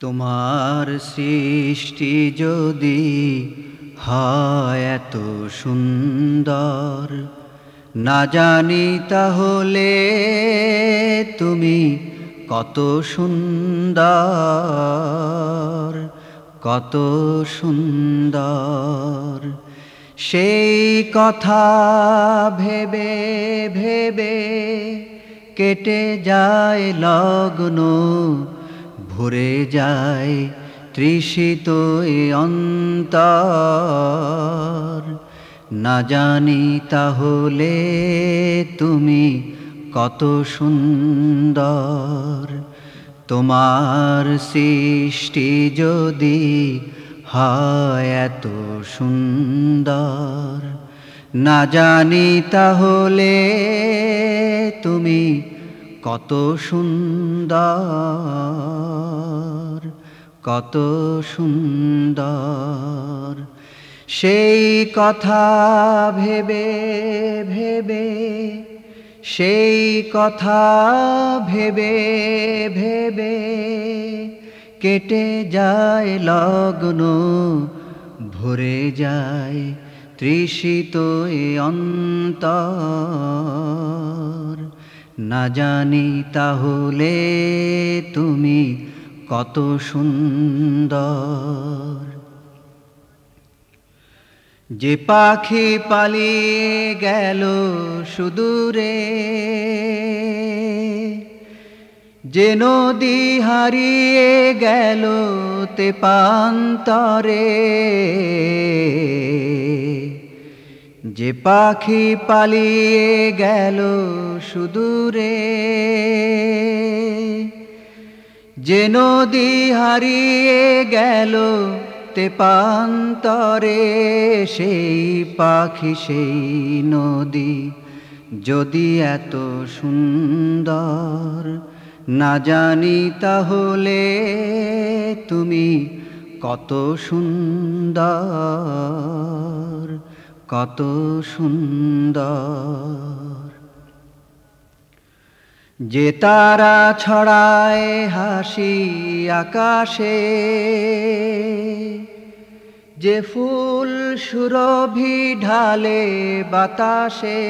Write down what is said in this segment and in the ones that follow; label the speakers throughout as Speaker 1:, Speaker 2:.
Speaker 1: তোমার সৃষ্টি যদি হয় এত সুন্দর, না জানি তাহলে তুমি কত সুন্দর, কত সুন্দর। সেই কথা ভেবে ভেবে কেটে যায় লগ্ন, ভরে যায় তৃষিত এ অন্তর। না জানি তাহলে তুমি কত সুন্দর। তোমার সৃষ্টি যদি হয় এত সুন্দর, না জানি তাহলে তুমি কত সুন্দর, কত সুন্দর। সেই কথা ভেবে ভেবে, সেই কথা ভেবে ভেবে কেটে যায় লগ্ন, ভরে যায় তৃষিত এ অন্তর। না জানি তাহলে তুমি কত সুন্দর। যে পাখি পালিয়ে গেল সুদূরে, যে নদী হারিয়ে গেল তেপান্তরে, যে পাখি পালিয়ে গেল সুদূরে, যে নদী হারিয়ে গেল তেপান্তরে, সেই পাখি সেই নদী যদি এত সুন্দর, না জানি তাহলে তুমি কত সুন্দর, কত সুন্দর। যে তারা ছড়ায় হাসি আকাশে, যে ফুল সুরভি ঢালে বাতাসে,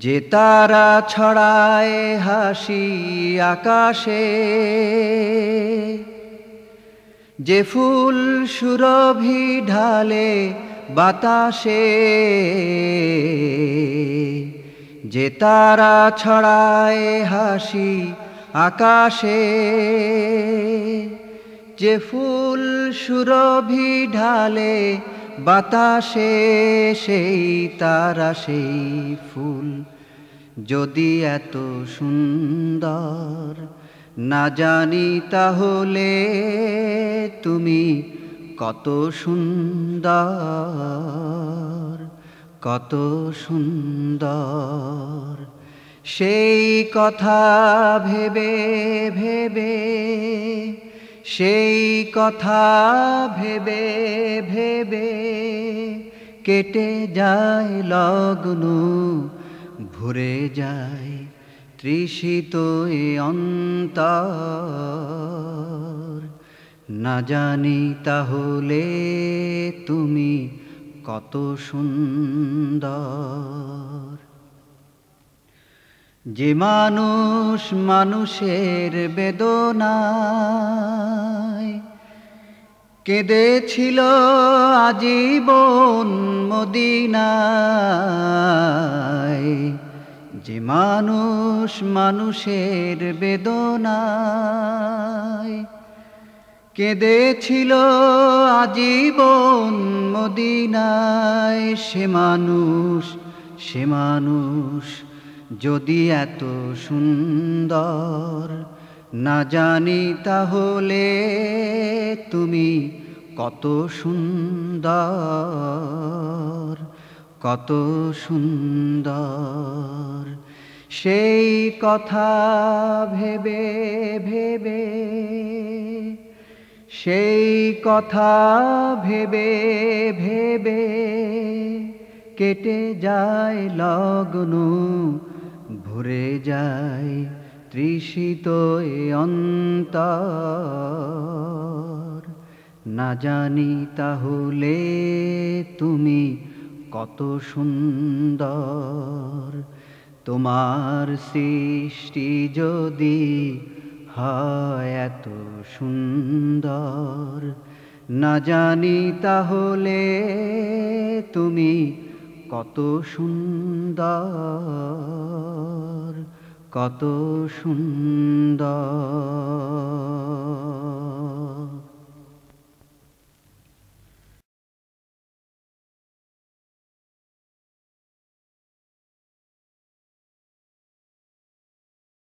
Speaker 1: যে তারা ছড়ায় হাসি আকাশে, যে ফুল সুরভি ঢালে বাতাসে, যে তারা ছড়ায় হাসি আকাশে, যে ফুল সুরভি ঢালে বাতাসে, সেই তারা সেই ফুল যদি এত সুন্দর, না জানি তাহলে তুমি কত সুন্দর, কত সুন্দর। সেই কথা ভেবে ভেবে, সেই কথা ভেবে ভেবে কেটে যায় লগ্ন, ভরে যায় তৃষিত এ অন্তর। না জানি তাহলে তুমি কত সুন্দর। যে মানুষ মানুষের বেদনায় কেঁদেছিল আজীবন মদিনায়, যে মানুষ মানুষের বেদনায় কেঁদেছিল আজীবন মদিনায়, সে মানুষ, সে মানুষ যদি এত সুন্দর, না জানি তাহলে তুমি কত সুন্দর, কত সুন্দর। সেই কথা ভেবে ভেবে, সেই কথা ভেবে ভেবে কেটে যায় লগ্ন, ভরে যায় তৃষিত এ অন্তর, না জানি তাহলে তুমি কত সুন্দর। তোমার সৃষ্টি যদি হয় এত সুন্দর, না জানি তাহলে তুমি কত সুন্দর, কত সুন্দর।